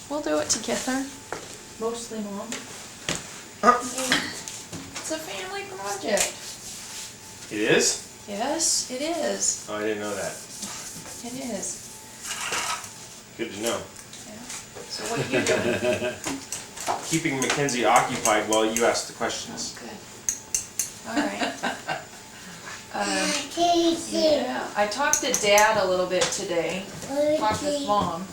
We'll do it together. Mostly Mom. It's a family project. It is? Yes, it is. Oh, I didn't know that. It is. Good to know. Yeah. So what are you doing? Keeping Mackenzie occupied while you ask the questions. Oh, good. All right. Yeah, I talked to Dad a little bit today. Talked with Mom.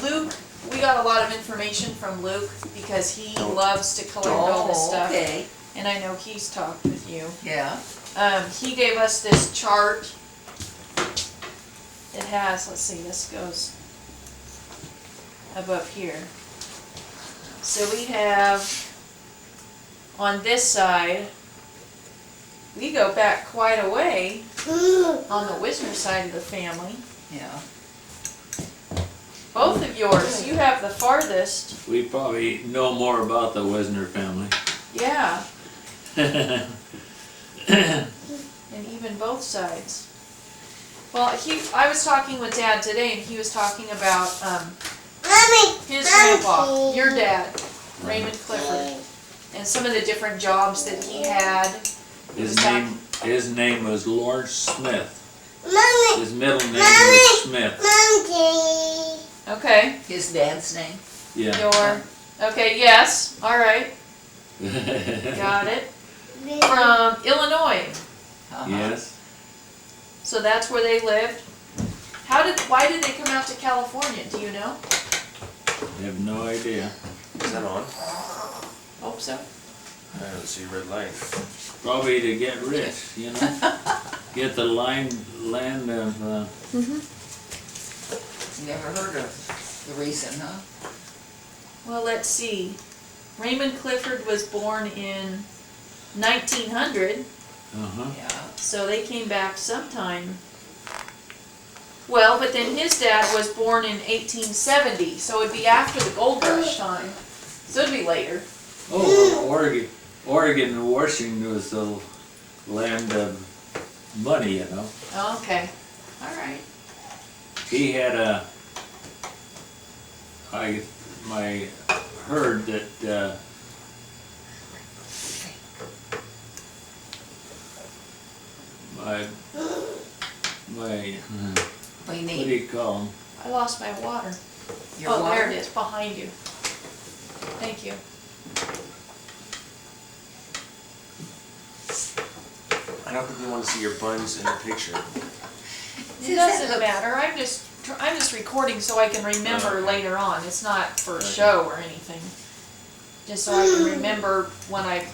Luke, we got a lot of information from Luke because he loves to collect all this stuff. Okay. And I know he's talked with you. Yeah. He gave us this chart. It has, let's see, this goes above here. So we have, on this side, we go back quite a way on the Wisner side of the family. Yeah. Both of yours, you have the farthest. We probably know more about the Wisner family. Yeah. And even both sides. Well, I was talking with Dad today, and he was talking about his grandpa, your dad, Raymond Clifford, and some of the different jobs that he had. His name was Lawrence Smith. His middle name was Smith. Okay. His dad's name? Yeah. Okay, yes, all right, got it. From Illinois. Yes. So that's where they lived. Why did they come out to California, do you know? I have no idea. Is that on? Hope so. I don't see a red light. Probably to get rich, you know? Get the land of, Never heard of the reason, huh? Well, let's see. Raymond Clifford was born in 1900, Yeah. so they came back sometime. Well, but then his dad was born in 1870, so it'd be after the gold rush time. So it'd be later. Oregon and Washington was the land of money, you know? Oh, okay, all right. He had I heard that, What do you what do need? you call them? I lost my water. Your Oh, water? there it is, behind you. Thank you. I don't think we want to see your buns in the picture. It doesn't matter, I'm just recording so I can remember later on. It's not for a show or anything. Just so I can remember when I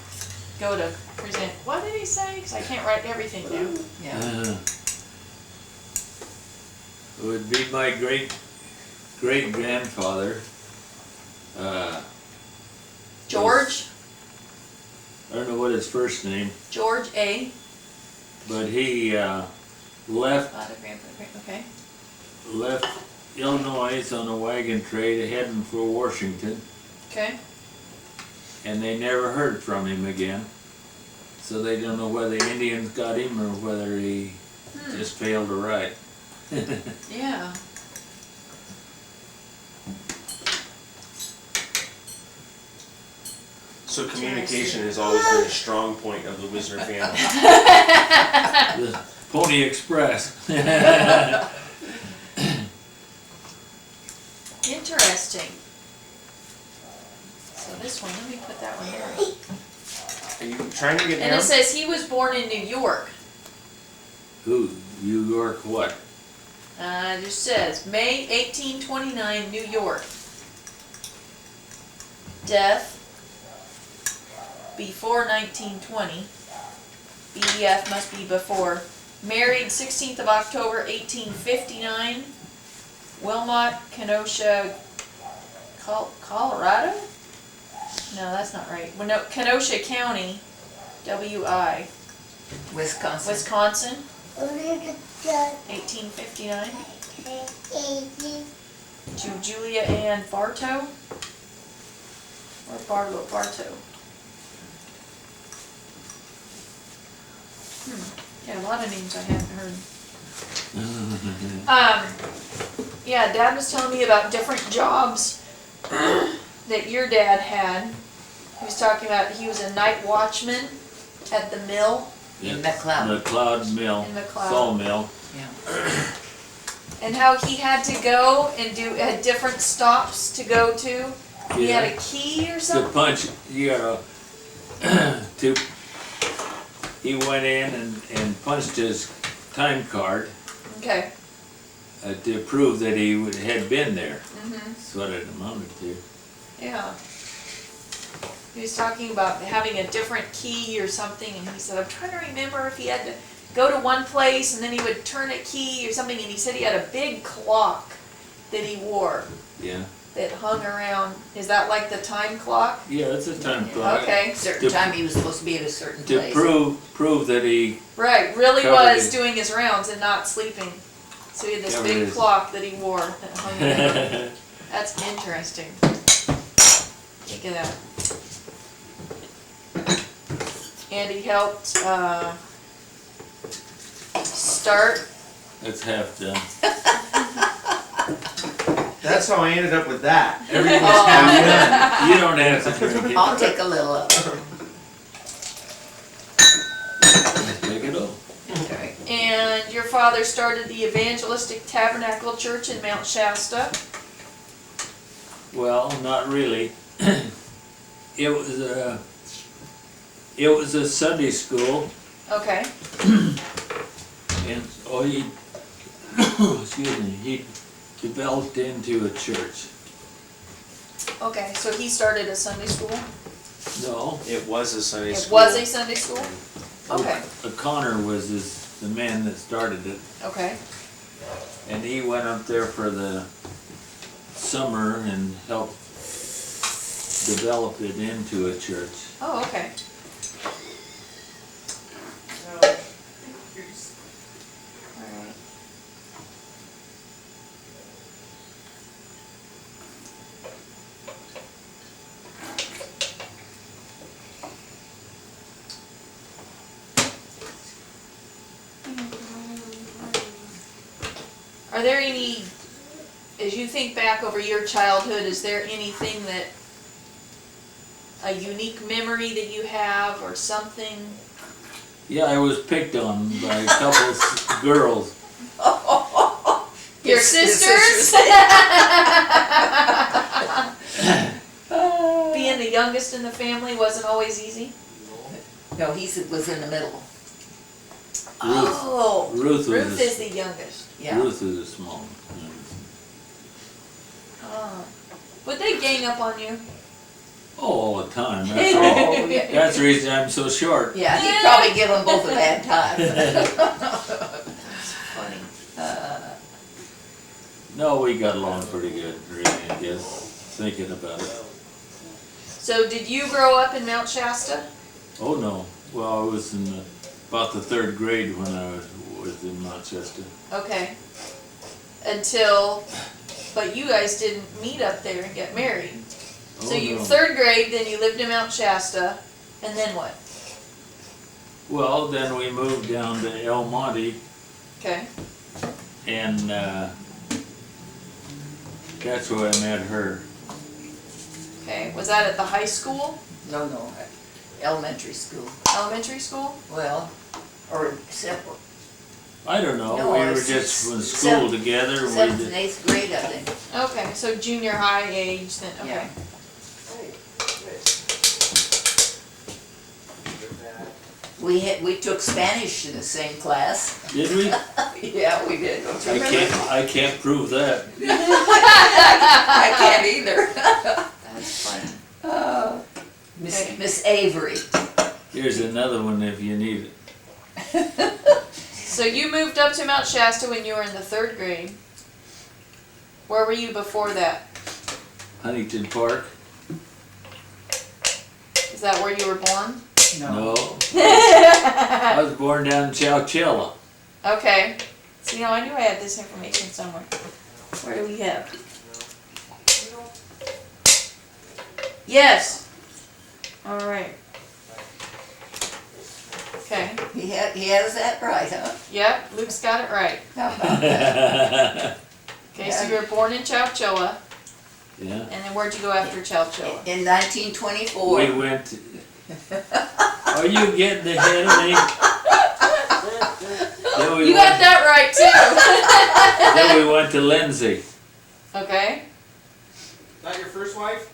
go to present. What did he say? Because I can't write everything down. Yeah. It would be my great grandfather. George? I don't know what his first name, George A. but he left Okay. Illinois on a wagon train heading for Washington, Okay. and they never heard from him again. So they don't know whether the Indians got him or whether he just failed to write. Yeah. So communication has always been a strong point of the Wisner family. The Pony Express. Interesting. So this one, let me put that one there. Are you trying to get And down? it says he was born in New York. Who? New York what? It just says May 1829, New York. Death before 1920. BEF must be before. Married 16th of October 1859. Wilmot, Kenosha, Colorado? No, that's not right. Well, no, Kenosha County, WI. Wisconsin. Wisconsin, 1859. To Julia Ann Bartow. Or Bartow. Yeah, a lot of names I hadn't heard. yeah, Dad was telling me about different jobs that your dad had. He was talking about he was a night watchman at the mill In McLeod. McLeod Mill, in McLeod. sawmill. Yeah. And how he had to go and had different stops to go to. He had a key or To something? punch, you gotta, he went in and punched his time card Okay. to prove that he had been there. Mhm. That's what it amounted to. Yeah. He was talking about having a different key or something, and he said, I'm trying to remember if he had to go to one place and then he would turn a key or something, and he said he had a big clock that he wore Yeah. that hung around. Is that like the time clock? Yeah, it's a time clock. Okay. Certain To- time he was supposed to be at a certain To place. prove that he, Right, really Covered was it. doing his rounds and not sleeping. So he had this Covered big his- clock that he wore that hung around. That's interesting. Think of that. And he helped start. that's half done. That's how I ended up with that. Everything's Oh. half done. You don't have to drink it. I'll take a little of it. Take it all. Okay. And your father started the Evangelistic Tabernacle Church in Mount Shasta. Well, not really. It was a Sunday school, Okay. and he, excuse me, he developed into a church. Okay, so he started a Sunday school? No, It was a Sunday It school. was a Sunday school? Okay, Connor was the man that started it, okay. and he went up there for the summer and helped develop it into a church. Oh, okay. Alright. Are there any, as you think back over your childhood, is there anything that, a unique memory that you have or something? Yeah, I was picked on by a couple of girls. Your His sisters? Being the youngest in the family wasn't always easy? No, he was in the middle. Oh, Ruth Ruth was is the youngest. Yeah. Ruth was a small one. Oh. Would they gang up on you? Oh, all the time. That's all. Oh, yeah. That's the reason I'm so short. Yeah, he'd probably give them both a bad time. That's funny. No, we got along pretty good, really, I guess, thinking about it. So did you grow up in Mount Shasta? Oh, no. Well, I was in about the 3rd grade when I was in Manchester. Okay. Until, but you guys didn't meet up there and get married. So Oh, you, no. 3rd grade, then you lived in Mount Shasta, and then what? Well, then we moved down to El Monte, Okay. and that's where I met her. Okay. Was that at the high school? No, elementary school. Elementary school? Well, or separate. I don't know, No, we were it's just in school seventh- together. And 7th we and did, 8th grade, I think. Okay, so junior high age then, okay. Yeah. We took Spanish in the same class. did we? Yeah, we did. Don't you remember? I can't prove that. I can't either. That's funny. Okay. Miss Avery. Here's another one if you need it. So you moved up to Mount Shasta when you were in the 3rd grade. Where were you before that? Huntington Park? Is that where you were born? No. I was born down in Chowchilla. Okay. See, now I knew I had this information somewhere. Where do we have? Yes. All right. Okay. He has that right, huh? Yep, Luke's got it right. How about that? Okay, so you were born in Chowchilla, Yeah. and then where'd you go after Chowchilla? In 1924. We went. Are you getting ahead of me? Then we You got that right too. Then we went to Lindsay. Okay. Not your first wife?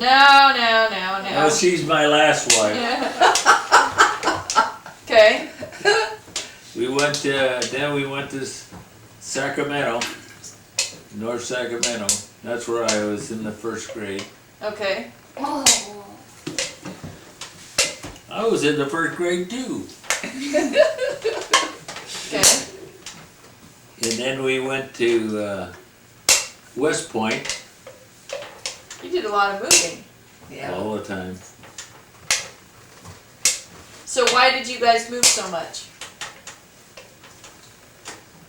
No. Oh, she's my last wife. Okay. We went to, then we went to Sacramento, North Sacramento. That's where I was in the first grade. Okay. I was in the first grade too. Okay. And then we went to West Point You did a lot of moving. Yeah. all the time. So why did you guys move so much?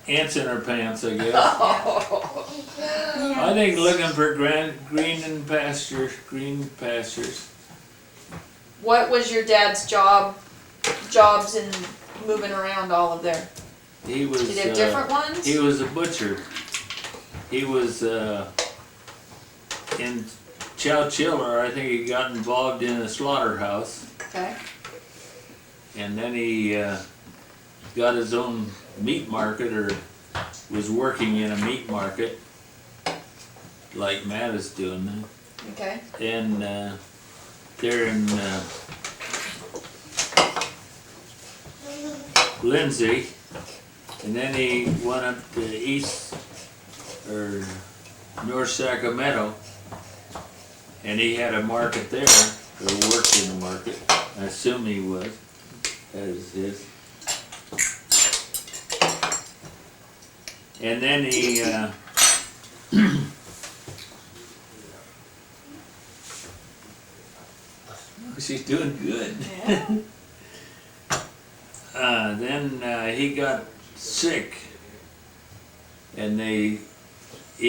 Ants in our pants, I guess. I think looking for green pastures. What was your dad's jobs in moving around all of there? He was. Did he have different ones? He was a butcher. He was in Chowchilla. I think he got involved in a slaughterhouse, Okay. and then he got his own meat market, or was working in a meat market, like Matt is doing now. Okay. And they're in Lindsay, and then he went up to East or North Sacramento, and he had a market there, or worked in the market. I assume he was, as his. And then he she's doing good. Yeah. Then he got sick, and he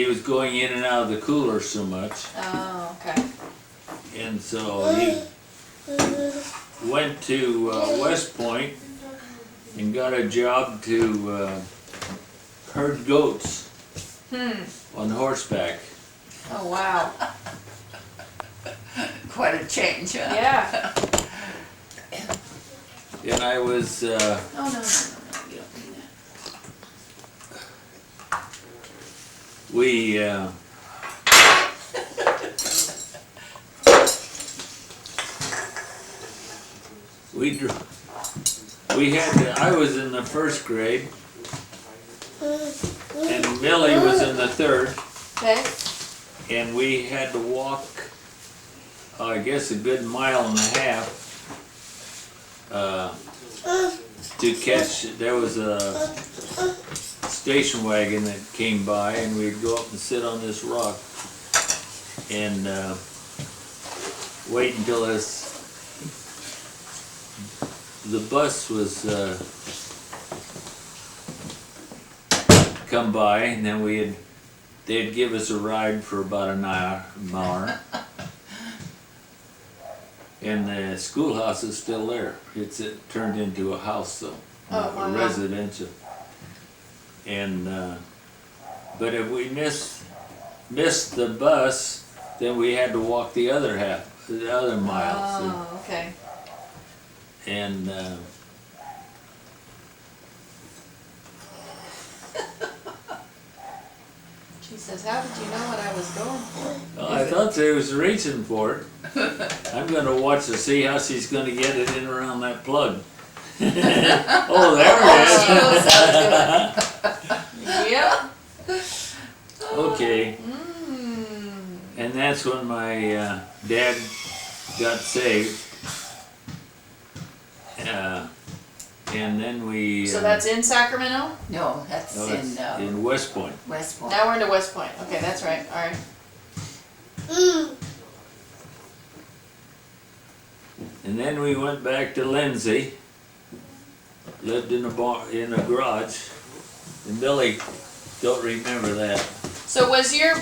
was going in and out of the cooler so much, Oh, okay. and so he went to West Point and got a job to herd goats on horseback. Oh, wow. Quite a change, huh? Yeah. And I was Oh, no. You don't mean that. we we had I was in the first grade, and Millie was in the third, Okay. and we had to walk, I guess, a good mile and a half to catch. There was a station wagon that came by, and we'd go up and sit on this rock and wait until the bus was come by, and then they'd give us a ride for about an hour. And the schoolhouse is still there. It turned into a house though, Oh, wow. a residential. And but if we missed the bus, then we had to walk the other miles. Oh, okay. And She says, how did you know what I was going for? well, I thought they was reaching for it. I'm gonna watch to see how she's gonna get it in around that plug. Oh, there it is. Yep. Okay. Mm. And that's when my dad got saved. And then we. So that's in Sacramento? No, that's no, it's in in West Point. West Point. Now we're into West Point. Okay, that's right. All right. And then we went back to Lindsay. Lived in a garage. And Billy don't remember that. So was your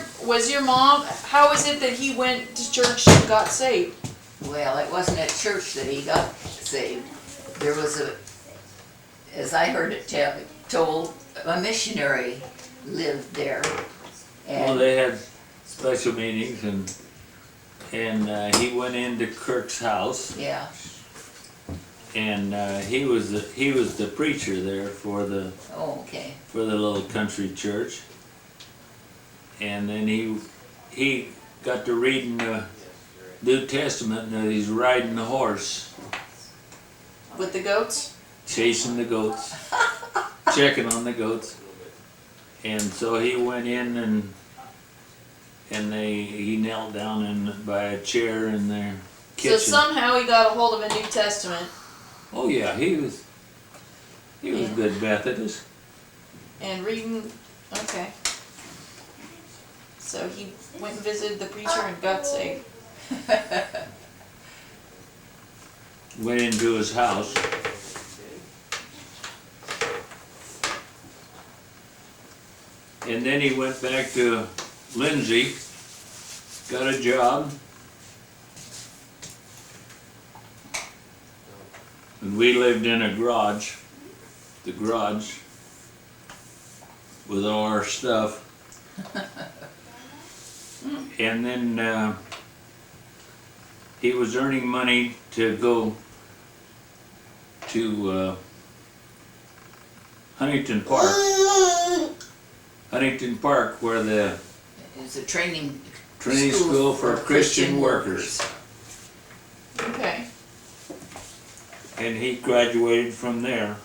mom, how is it that he went to church and got saved? Well, it wasn't at church that he got saved. There was as I heard it told, a missionary lived there. Well, And they had special meetings and he went into Kirk's house yeah, and he was the preacher there for the oh, okay. little country church. And then he got to reading the New Testament and he's riding the horse, With the goats? chasing the goats, checking on the goats. And so he went in and he knelt down by a chair in their kitchen. So somehow he got a hold of a New Testament Oh yeah, he was a good Methodist. and reading, okay. So he went and visited the preacher and got saved. Went into his house. And then he went back to Lindsay, got a job. And we lived in a garage, the garage, with all our stuff. And then he was earning money to go to Huntington Park. Huntington Park, where the It's a training school for Christian workers. Okay. And he graduated from there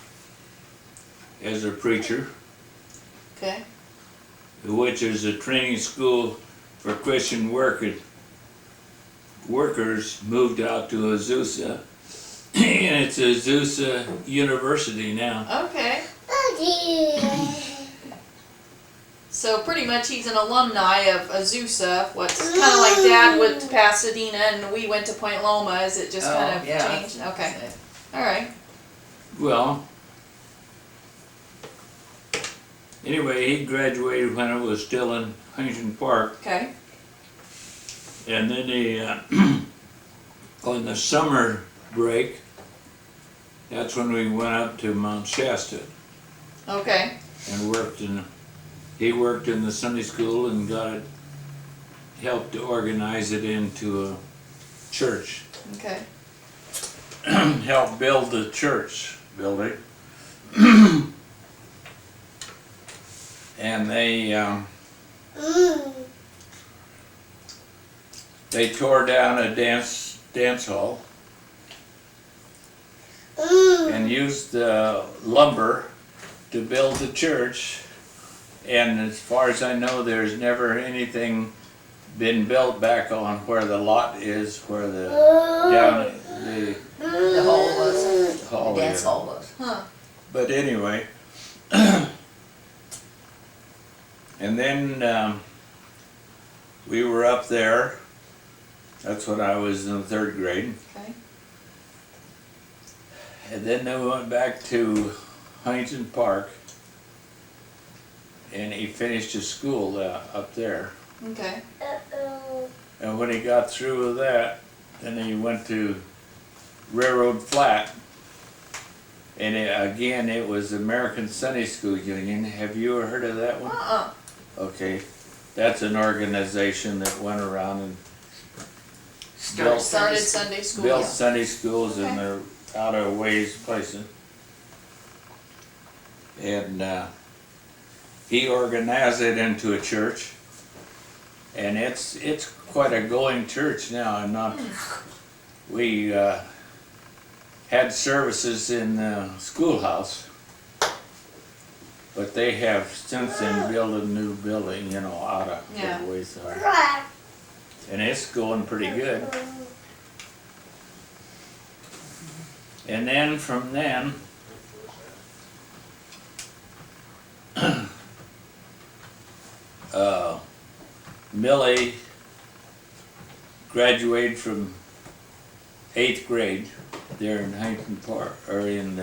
as a preacher, Okay. which is a training school for Christian workers moved out to Azusa. And it's Azusa University now. Okay. So pretty much he's an alumni of Azusa. What's kind of like Dad went to Pasadena and we went to Point Loma. Is it just kind of changed? Okay. All right. Well, anyway, he graduated when it was still in Huntington Park. Okay. And then he, on the summer break, that's when we went up to Mount Shasta Okay. and he worked in the Sunday school and helped to organize it into a church. Okay. Helped build the church building. And they tore down a dance hall and used lumber to build the church. And as far as I know, there's never anything been built back on where the lot is, where the hall was. hall The dance is. hall was. Huh. But anyway, and then we were up there. That's when I was in the 3rd grade. Okay. And then they went back to Huntington Park, and he finished his school up there. Okay. And when he got through with that, then he went to Railroad Flat. And again, it was American Sunday School Union. Have you ever heard of that one? Okay. That's an organization that went around and Started Sunday school. built Sunday schools Okay. in their out of ways places. And he organized it into a church. And it's quite a going church now. And we had services in the schoolhouse, but they have since then built a new building, out of Yeah. the ways. And it's going pretty good. And then from then, Millie graduated from 8th grade there in Huntington Park, or in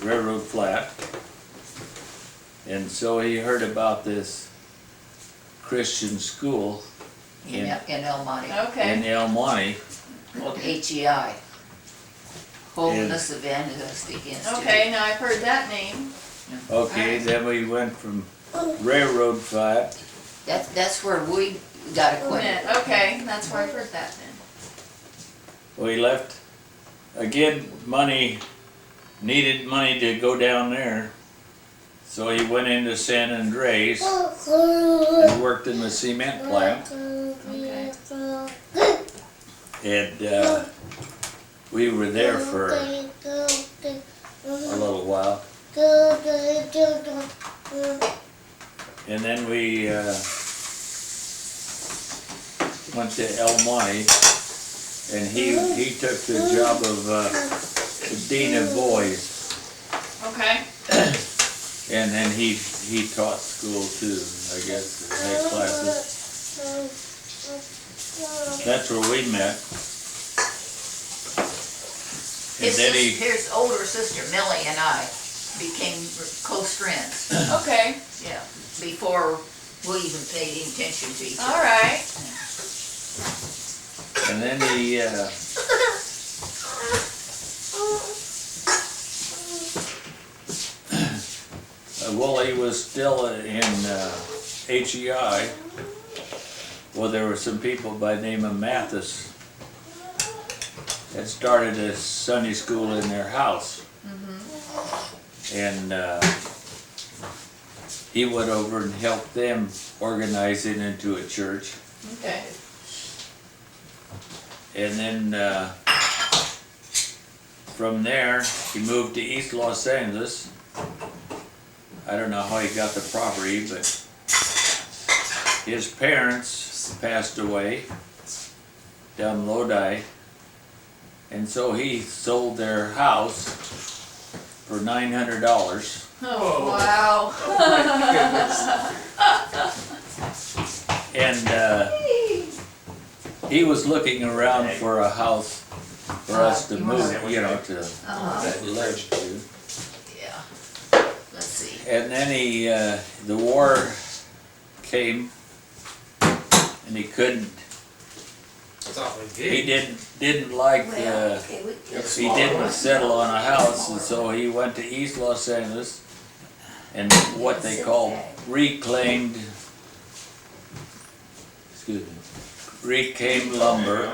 Railroad Flat. And so he heard about this Christian school In El Monte. Okay. in El Monte. Called HEI. Holiness Evangelistic Institute. Okay, now I've heard that name. Okay, Alright. then we went from railroad fight. That's where we got acquainted. Okay, that's where I heard that then. We left, again, needed money to go down there. So he went into San Andres and worked in the cement plant. Okay. And we were there for a little while. And then we went to Allene, and he took the job of Dean of Boys. Okay. And then he taught school too, I guess, had classes. That's where we met. And then His older sister Millie and I became close friends. Okay. Yeah, before we even paid any attention to each other. All right. And then while he was still in HEI, well, there were some people by the name of Mathis that started a Sunday school in their house. And he went over and helped them organize it into a church. Okay. And then from there, he moved to East Los Angeles. I don't know how he got the property, but his parents passed away down in Lodi. And so he sold their house for $900. Oh, wow. And he was looking around for a house for us to move, to live to. Yeah. Let's see. And then the war came, and he couldn't. He didn't like he didn't settle on a house, and so he went to East Los Angeles and what they call reclaimed lumber,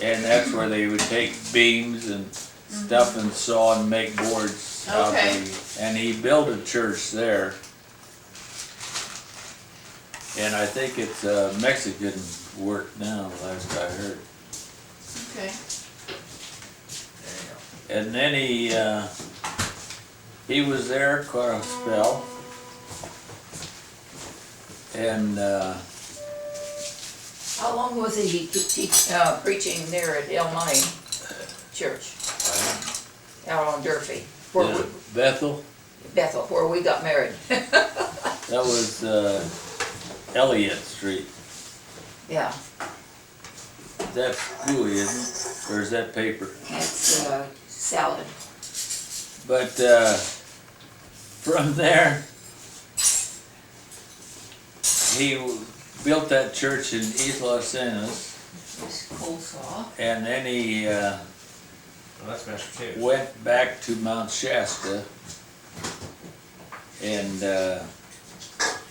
and that's where they would take beams and stuff and saw and make boards out of. And he built a church there, and I think it's Mexican work now, last I heard. Okay. And then he was there quite a spell, and How long was he preaching there at Allene Church? Out on Durfee. Bethel. Bethel, where we got married. That was Elliott Street. Yeah, That's gooey, isn't it? Or is that paper? that's salad. But from there, he built that church in East Los Angeles, This coleslaw. and then he that's mashed potatoes. went back to Mount Shasta, and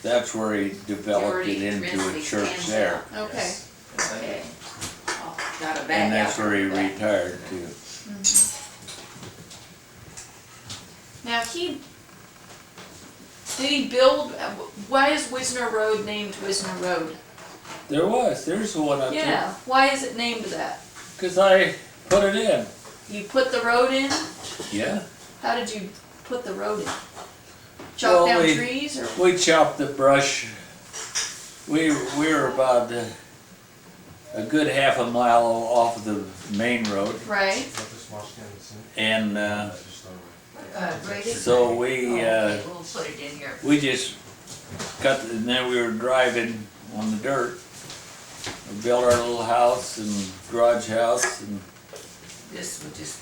that's where he developed it into a church there. Okay. Okay. Oh, got a bag And that's out where he for that. retired to. Now did he build, why is Wisner Road named Wisner Road? There's one up there. Yeah, why is it named that? Because I put it in. You put the road in? Yeah. How did you put the road in? Chop down trees or? We chopped the brush. We were about a good half a mile off the main road, Right. and Graded? so we Okay, we'll put it in here. we just cut, and then we were driving on the dirt. We built our little house and garage house, This would just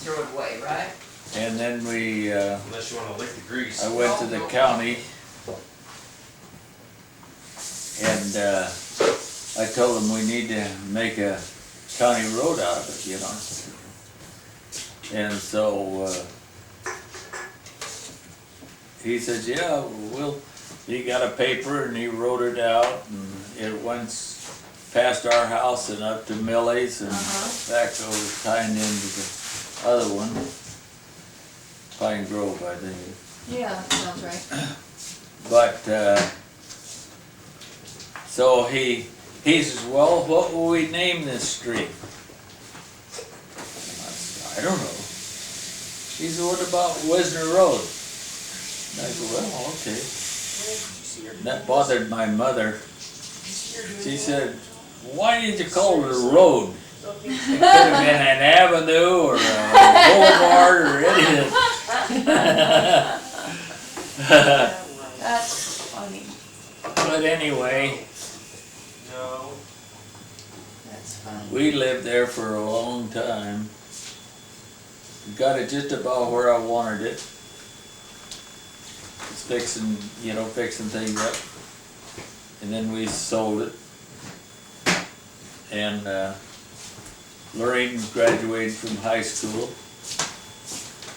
throw it away, right? and then we Unless you want to lick the grease. I went to the county, and I told them we need to make a county road out of it, And so he says, yeah, he got a paper and he wrote it out and it went past our house and up to Millie's and back over tying into the other one. Pine Grove, I think. Yeah, that sounds right. But, so he says, well, what will we name this street? I don't know. He said, what about Wisner Road? And I said, well, okay. And that bothered my mother. She said, why did you call it a road? It could have been an avenue or a boulevard or anything. That's funny. But anyway, That's funny. we lived there for a long time. Got it just about where I wanted it. It's fixing things up. And then we sold it. And Lorraine graduated from high school.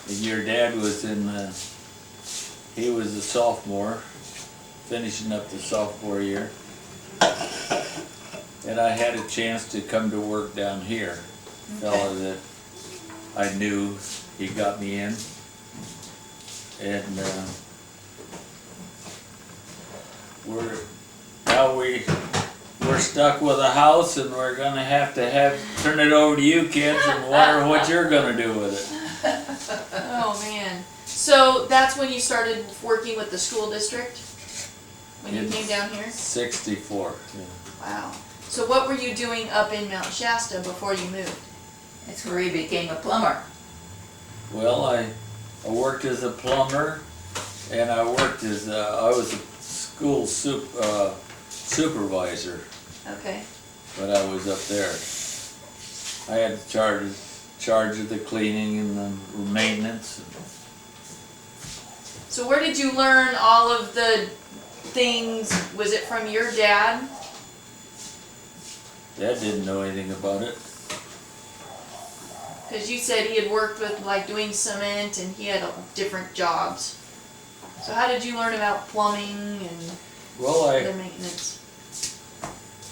And your dad was he was a sophomore, finishing up the sophomore year. And I had a chance to come to work down here. Fella that I knew, he got me in. And we're stuck with a house and we're gonna have to turn it over to you kids and wonder what you're gonna do with it. Oh, man. So that's when you started working with the school district? When you came down here? 64. Yeah. Wow. So what were you doing up in Mount Shasta before you moved? That's where he became a plumber. Well, I worked as a plumber, and I worked as I was a school supervisor. Okay. But I was up there. I had charge of the cleaning and the maintenance. So where did you learn all of the things? Was it from your dad? Dad didn't know anything about it. Because you said he had worked with like doing cement and he had different jobs. So how did you learn about plumbing and Well, the maintenance?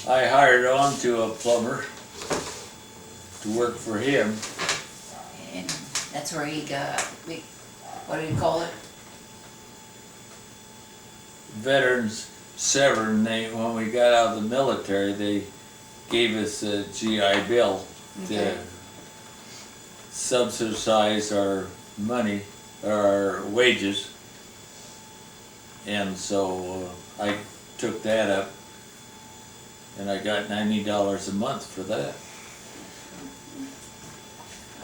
I hired on to a plumber to work for him. And that's where he got, what do you call it? Veterans Severn, when we got out of the military, they gave us a GI Bill to subsidize our money, our wages. And so I took that up and I got $90 a month for that.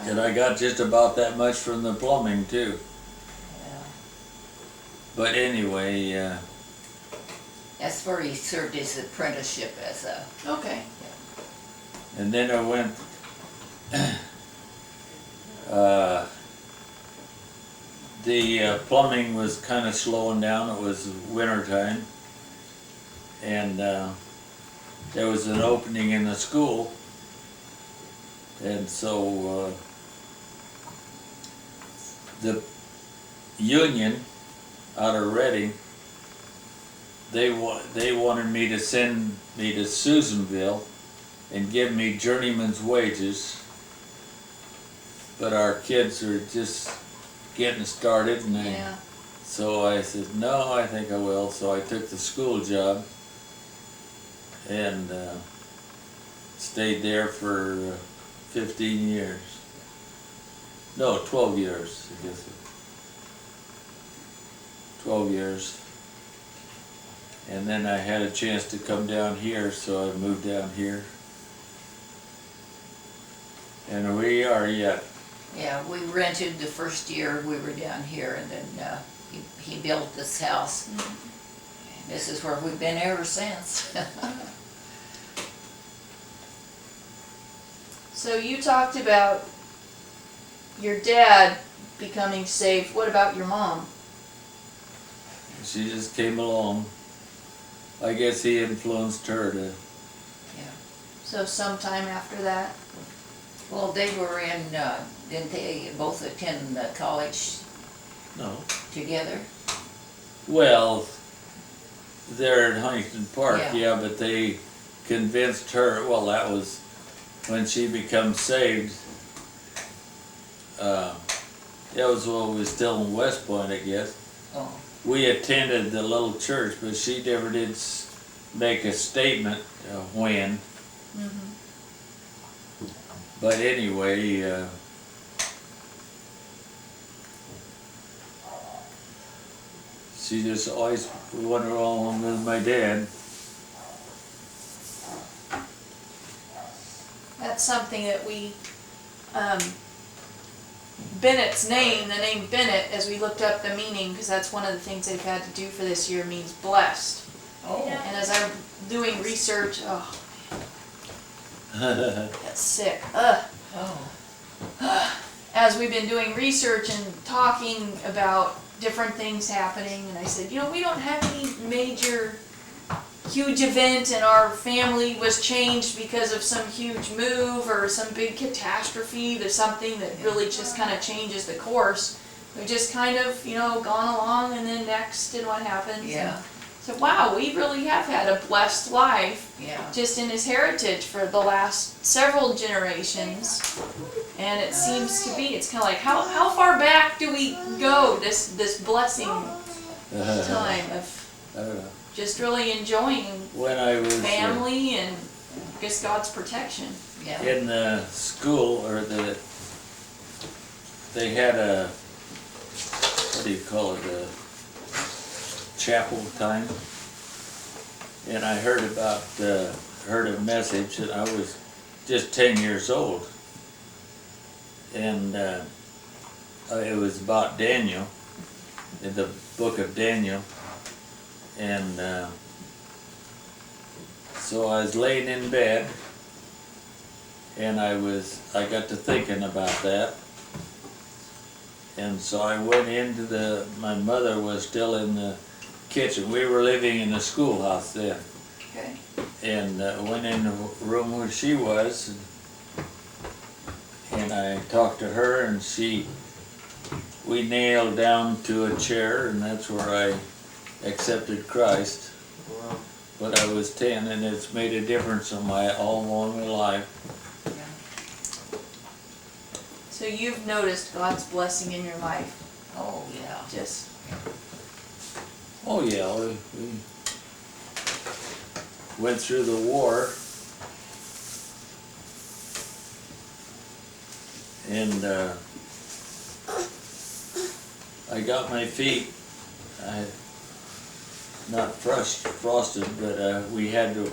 And I got just about that much from the plumbing too. Yeah. But anyway, That's where he served his apprenticeship as a, Okay. and then I went, the plumbing was kind of slowing down. It was winter time. And there was an opening in the school. And so the union out of Reading, they wanted me to send me to Susanville and give me journeyman's wages, but our kids are just getting started, and so I said, no, I think I will. So I took the school job and stayed there for 15 years. No, 12 years, I guess. 12 years. And then I had a chance to come down here, so I moved down here. And we are yet. yeah, we rented the first year we were down here, and then he built this house. This is where we've been ever since. So you talked about your dad becoming safe. What about your mom? She just came along. I guess he influenced her to. So sometime after that? Well, they were in, didn't they both attend college No. together? Well, there at Huntington Park, Yeah. yeah, but they convinced her, well, that was when she became saved. That was when we was still in West Point, I guess. Oh, We attended the little church, but she never did make a statement when. But anyway, she just always went along with my dad. That's something that we, Bennett's name, the name Bennett, as we looked up the meaning, because that's one of the things they've had to do for this year, means blessed. oh, And as I'm doing research, oh, that's sick. Ugh. oh, As we've been doing research and talking about different things happening, and I said, you know, we don't have any major huge event and our family was changed because of some huge move or some big catastrophe. There's something that really just kind of changes the course. We've just kind of, you know, gone along and then next and what happens. yeah, So wow, we really have had a blessed life yeah, just in his heritage for the last several generations. And it seems to be, it's kind of like, how far back do we go, this blessing time of I don't know. just really enjoying When I was family and just God's protection. yeah. in the school, or they had a, what do you call it, a chapel time, and I heard a message, and I was just 10 years old, and it was about Daniel, in the book of Daniel, and so I was laying in bed, and I got to thinking about that. And so I went into my mother was still in the kitchen. We were living in the schoolhouse then. Okay. And went in the room where she was, and I talked to her, and we nailed down to a chair, and that's where I accepted Christ. Wow. But I was 10, and it's made a difference in all along my life. So you've noticed God's blessing in your life. Oh, yeah. Just Oh yeah, we went through the war, and I got my feet, not frosted, but we had to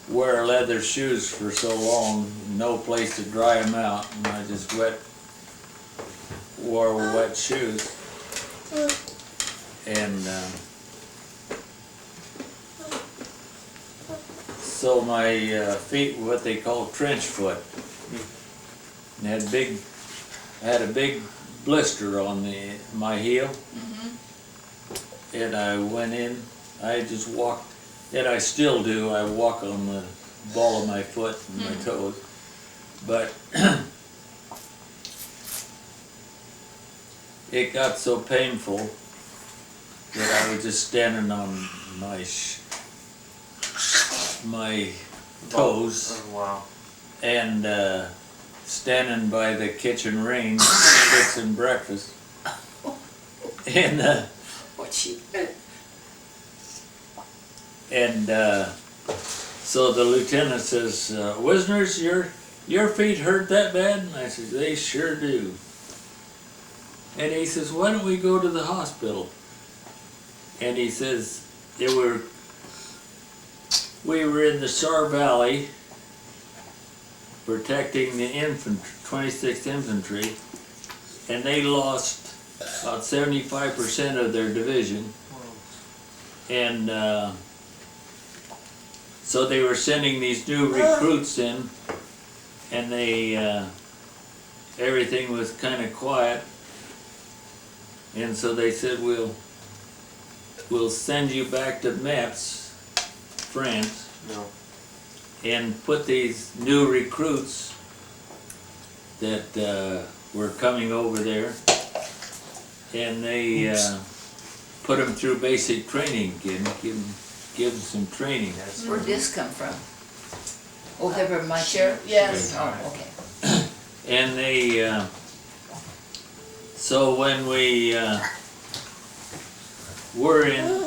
wear leather shoes for so long, no place to dry them out, and I just wore wet shoes. And so my feet were what they call trench foot, and had a big blister on my heel. And I went in, I just walked, and I still do, I walk on the ball of my foot and my toes, but it got so painful that I was just standing on my toes, Oh, wow. and standing by the kitchen range fixing breakfast. And What she, so the lieutenant says, "Wisner's, your feet hurt that bad?" And I said, "They sure do." And he says, "Why don't we go to the hospital?" And he says, we were in the Sar Valley protecting the 26th Infantry, and they lost about 75% of their division. And so they were sending these new recruits in, and everything was kind of quiet. And so they said, we'll send you back to Metz, France, No. and put these new recruits that were coming over there, and they put them through basic training again, give them some training. Where'd this come from? Oh, they were my sheriff? Yes. Oh, okay. And they, so when we were in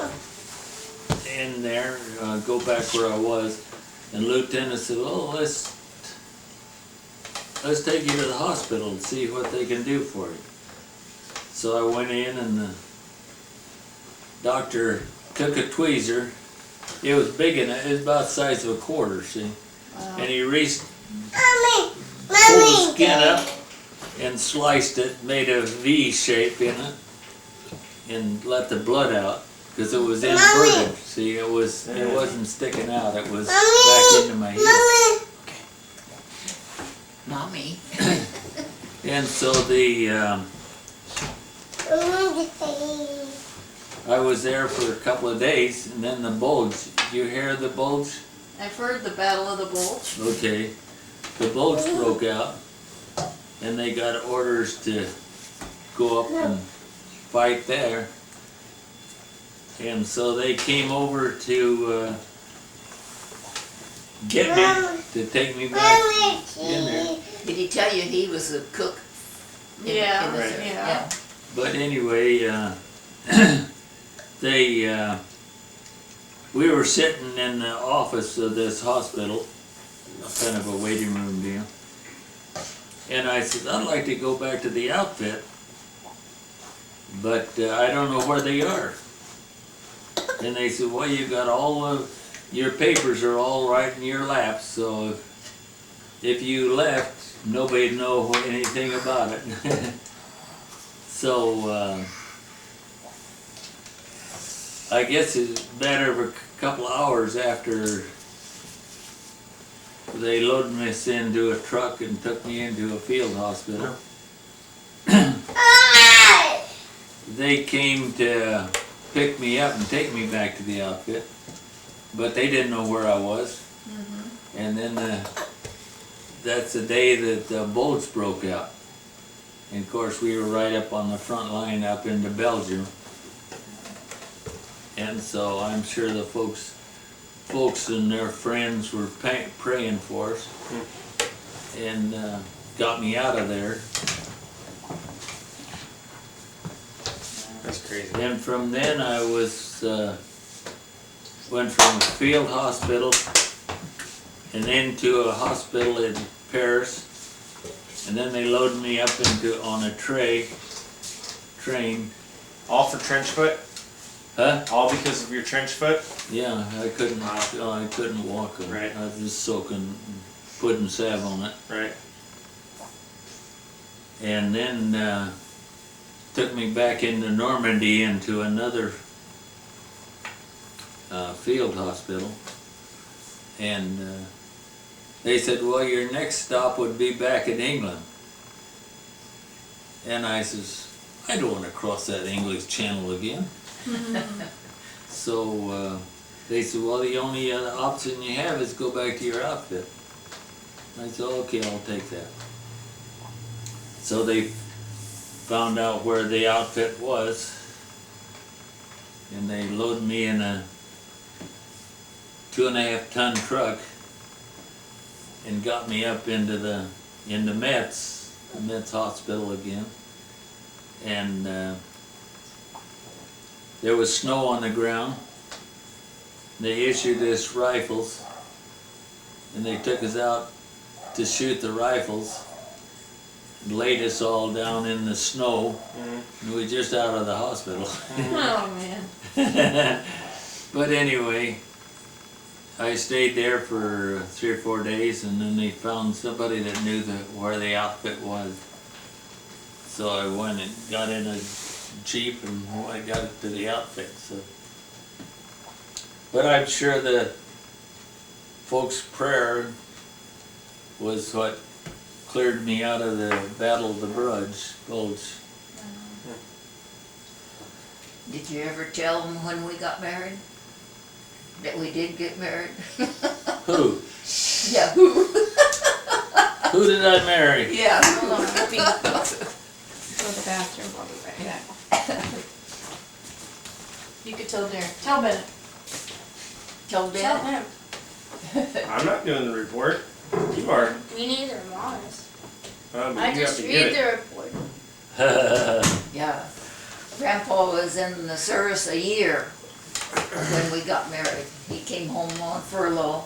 there, go back where I was, and Lieutenant said, "Oh, let's take you to the hospital and see what they can do for you." So I went in, and the doctor took a tweezer. It was big enough. It was about the size of a quarter, see? Wow. And he pulled the skin up and sliced it, made a V shape in it, and let the blood out because it was inverted. See, it wasn't sticking out. It was back into my heel. Mommy. And so I was there for a couple of days, and then the bulge. Did you hear the bulge? I've heard the Battle of the Bulge. Okay. The bulge broke out, and they got orders to go up and fight there. And so they came over to get me, to take me back in there. Did he tell you he was a cook? Yeah, this right. area? Yeah. But anyway, we were sitting in the office of this hospital, kind of a waiting room deal. And I said, "I'd like to go back to the outfit, but I don't know where they are." And they said, "Well, you got all of your papers are all right in your lap, so if you left, nobody'd know anything about it." So I guess it's better of a couple of hours after they loaded us into a truck and took me into a field hospital. They came to pick me up and take me back to the outfit, but they didn't know where I was. And then that's the day that the bulge broke out. And of course we were right up on the front line up into Belgium. And so I'm sure the folks and their friends were praying for us and got me out of there. That's crazy. And from then I was went from a field hospital and then to a hospital in Paris, and then they loaded me up on a train. All for trench foot? Huh? All because of your trench foot? Yeah, I couldn't walk. Right. I was just soaking, putting salve on it. Right. And then took me back into Normandy into another field hospital. And they said, "Well, your next stop would be back in England." And I says, "I don't want to cross that English Channel again." So they said, "Well, the only other option you have is go back to your outfit." I said, "Okay, I'll take that." So they found out where the outfit was, and they loaded me in a 2.5-ton truck and got me up into the Metz hospital again. And there was snow on the ground. They issued us rifles, and they took us out to shoot the rifles and laid us all down in the snow. And we were just out of the hospital. Oh, man. But anyway, I stayed there for 3 or 4 days, and then they found somebody that knew where the outfit was. So I went and got in a Jeep and I got it to the outfit. So, but I'm sure the folks' prayer was what cleared me out of the Battle of the Bulge. Did you ever tell them when we got married? That we did get married? Who? Yeah, who? Who did I marry? Yeah. Hold on, let me go to the bathroom, I'll be right back. You could tell Darren. Tell Bennett. Tell Tell Ben. him. I'm not doing the report. You are. Me neither, I'm honest. But I you have just to read give it. the report. Yeah. Grandpa was in the service a year when we got married. He came home on furlough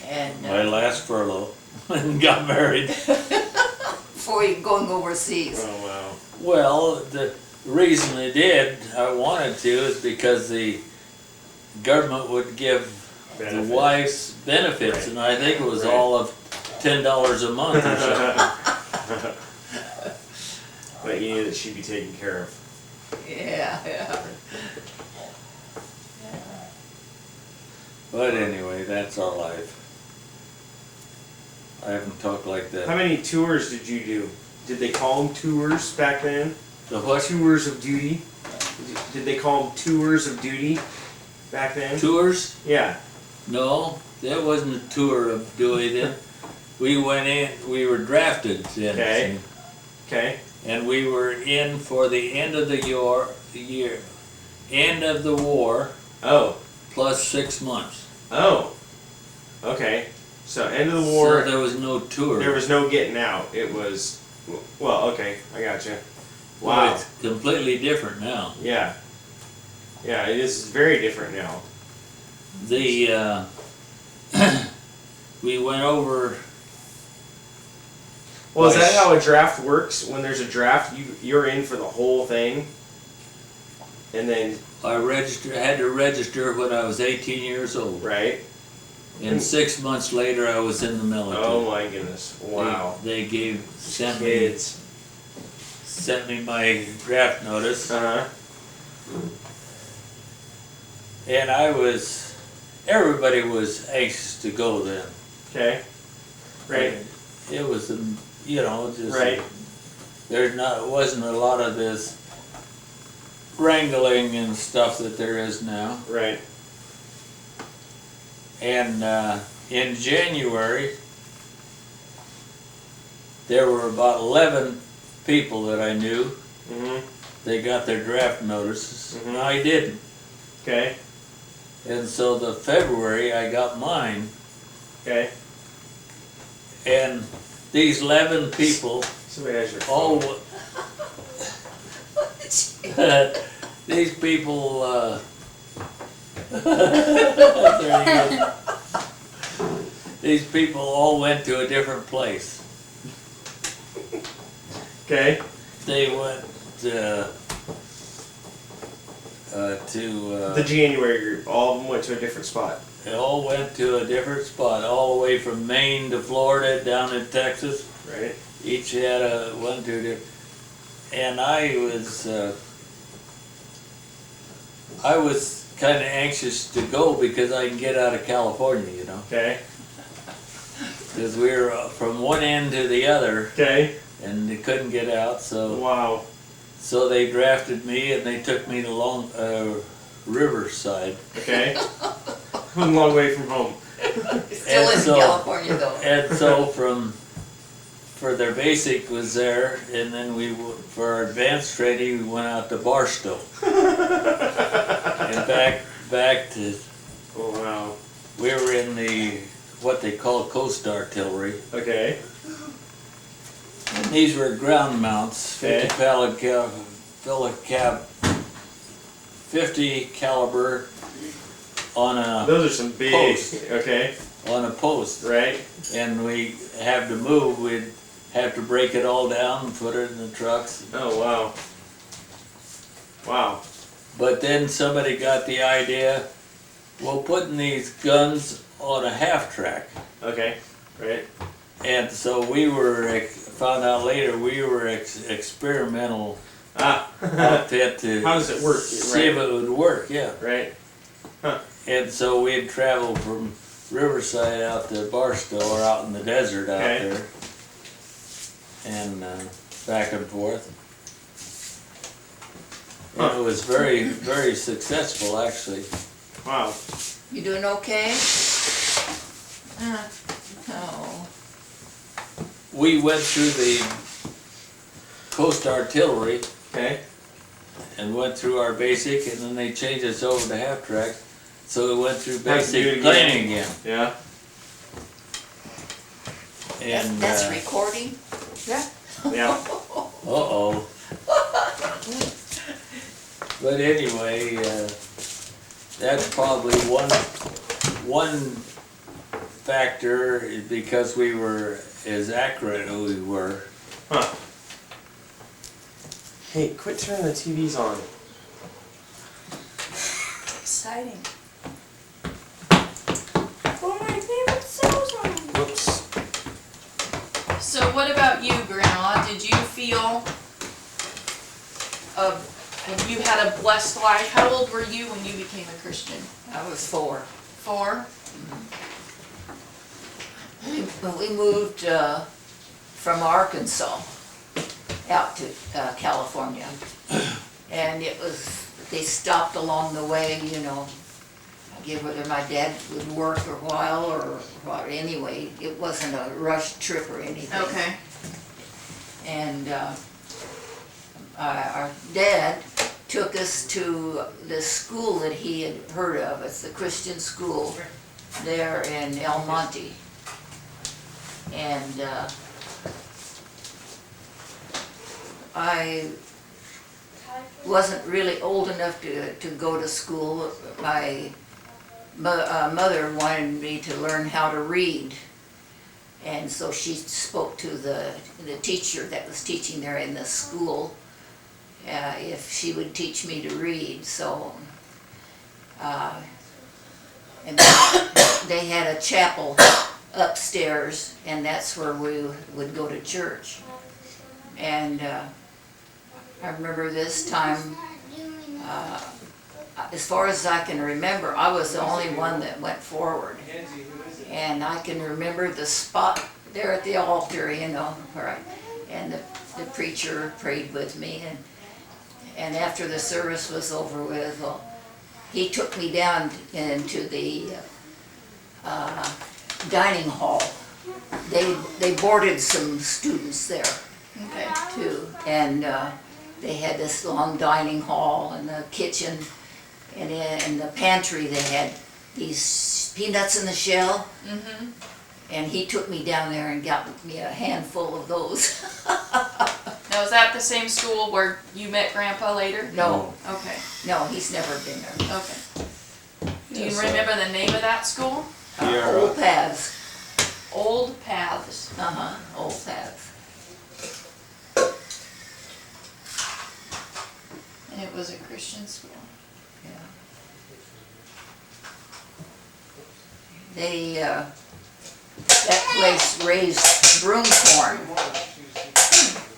and My last furlough and got married. before he going overseas. Oh, wow. Well, the reason I wanted to, is because the government would give Benefits. the wife's benefits, Right. and I think it was Right. all of $10 a month or something. But you knew that she'd be taken care of. Yeah. But anyway, that's our life. I haven't talked like How that. many tours did you do? Did they call them tours back then? The what? Tours of duty? Did they call them tours of duty back then? Tours? Yeah. No, that wasn't a tour of doing it. We went in, we were drafted then. Okay. see, Okay. And we were in for the end of the year, end of the war, Oh. plus 6 months. Oh. Okay. So end of the war. So there was no tour. There was no getting out. It was. Well, okay. I gotcha. Well, Wow. it's completely different now. Yeah. Yeah. It is very different now. The, we went over, Well, is that Nice. how a draft works? When there's a draft, you're in for the whole thing, and then had to register when I was 18 years old. right. And 6 months later, I was in the military. Oh my goodness! Wow. They sent Kids. me my draft notice, Uh huh. and everybody was anxious to go then. Okay. Right. It was, just Right. wasn't a lot of this wrangling and stuff that there is now. Right. And in January, there were about 11 people that I knew. Mhm. They got their draft notices. Mhm. I didn't. Okay. And so the February, I got mine. Okay. And these 11 people, Somebody has your all, phone. these people, there you go. These people all went to a different place. Okay. They went to The January group. All of them went to a different spot. they all went to a different spot, all the way from Maine to Florida, down in Texas. Right. Each had went to a different, and I was kind of anxious to go because I can get out of California, Okay. because we were from one end to the other, Okay. and they couldn't get out, so Wow. they drafted me and they took me to Riverside. Okay. A long way from home. Still And in so- California though. And so for their basic was there, and then for our advanced training, we went out to Barstow. And back to, Oh wow. we were in what they call coast artillery. Okay. And these were ground mounts, Okay. 50 caliber on a Those are some big. Post. Okay. post. Right. And we have to move, we'd have to break it all down and put it in the trucks. Oh wow. Wow. But then somebody got the idea, well, putting these guns on a half track. Okay. Right. And so found out later, we were experimental Ah. outfit to How does it work? see if it would work, yeah. Right. And so we'd travel from Riverside out to Barstow, or out in the desert out Okay. there, and back and forth. And it was very, very successful, actually. Wow. You doing okay? Uh, Oh. We went through the coast artillery, Okay. and went through our basic, and then they changed us over to half-track, so we went through Have to do it basic again. cleaning again. Yeah. And, That's recording? Yeah. uh-oh. But anyway, that's probably one factor is because we were as accurate as we were. Huh. Hey, quit turning the TVs on. Exciting. Oh, my favorite salsa. Whoops. So what about you, Grandma? Did you feel you had a blessed life? How old were you when you became a Christian? I was 4. 4? We moved from Arkansas out to California. And they stopped along the way, you know, whether my dad would work for a while or what. Anyway, it wasn't a rushed trip or anything. Okay. And our dad took us to the school that he had heard of. It's the Christian school there in El Monte. And I wasn't really old enough to go to school. My mother wanted me to learn how to read. And so she spoke to the teacher that was teaching there in the school if she would teach me to read. So, and they had a chapel upstairs, and that's where we would go to church. And I remember this time, as far as I can remember, I was the only one that went forward. And I can remember the spot there at the altar, you know, and the preacher prayed with me. And after the service was over with, he took me down into the dining hall. They boarded some students there, Okay. too. And they had this long dining hall and the kitchen. And in the pantry they had these peanuts in the shell. Mm-hmm. And he took me down there and got me a handful of those. Now, is that the same school where you met Grandpa later? No, Okay. no, he's never been there. Okay. Do you Yes, remember the name of that school? Yeah. Old Paths. Old Paths. Old Paths. And it was a Christian school. Yeah. They, that place raised broom corn.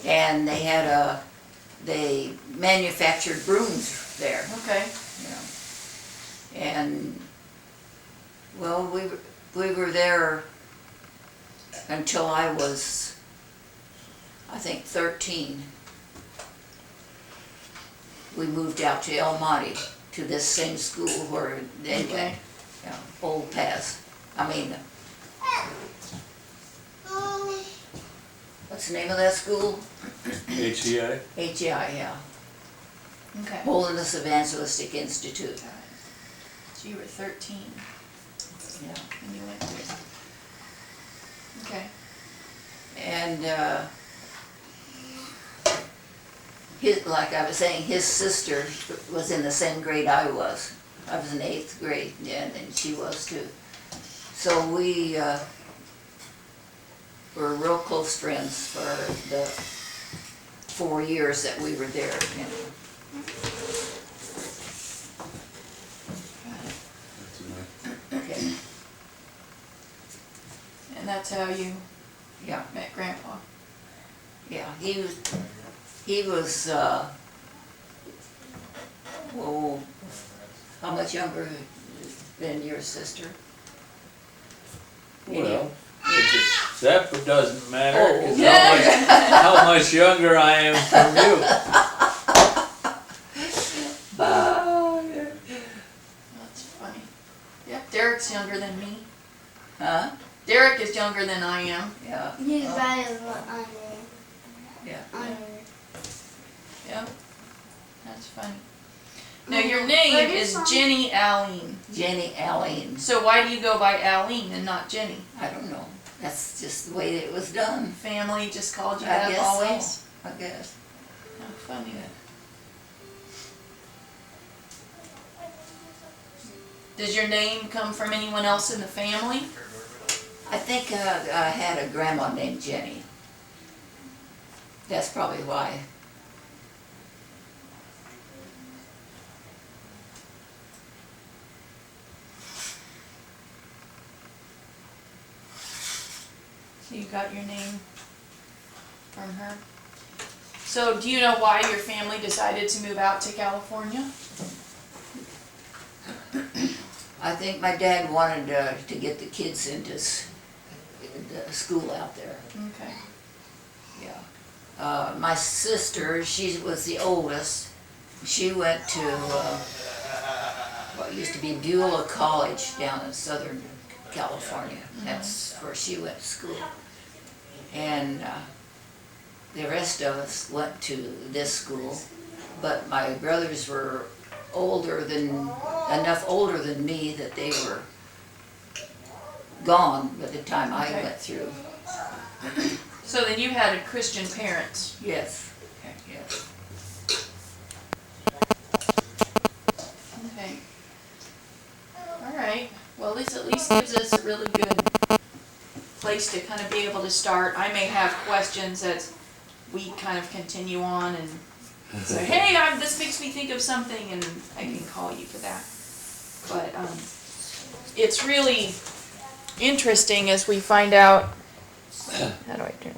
And they manufactured brooms there, Okay. you know. And, well, we were there until I was, I think, 13. We moved out to El Monte, to this same school where they went, Okay. you know, Old Paths. I mean, what's the name of that school? HEI? HEI, yeah. Okay. Holiness Evangelistic Institute. So you were 13 Yeah. when you went there. Okay. And like I was saying, his sister was in the same grade I was. I was in 8th grade, yeah, and she was too. So we were real close friends for the 4 years that we were there. You know. Okay. And that's how you Yeah. met Grandpa. Yeah, he was, oh, how much younger than your sister? Well, that doesn't matter, Oh. 'cause how much younger I am from you. That's funny. Yep, Derek's younger than me. Huh? Derek is younger than I am. Yeah. He's Oh, better than yeah. under. Yeah. That's funny. Now your name is Jenny Allene. Jenny Allene. So why do you go by Allene and not Jenny? I don't know. That's just the way it was done. Family just called you I that guess always? so. I guess. How funny. Does your name come from anyone else in the family? I think I had a grandma named Jenny. That's probably why. So you got your name from her? So do you know why your family decided to move out to California? I think my dad wanted to get the kids into school out there. Okay. Yeah. My sister, she was the oldest. She went to what used to be Beulah College down in Southern California. That's where she went to school. And the rest of us went to this school, but my brothers were enough older than me that they were gone by the time I Okay. went through. So then you had Christian parents. Yes. Yes. Okay. All right. Well, this at least gives us a really good place to kind of be able to start. I may have questions as we kind of continue on and say, hey, this makes me think of something, and I can call you for that. But it's really interesting as we find out. How do I turn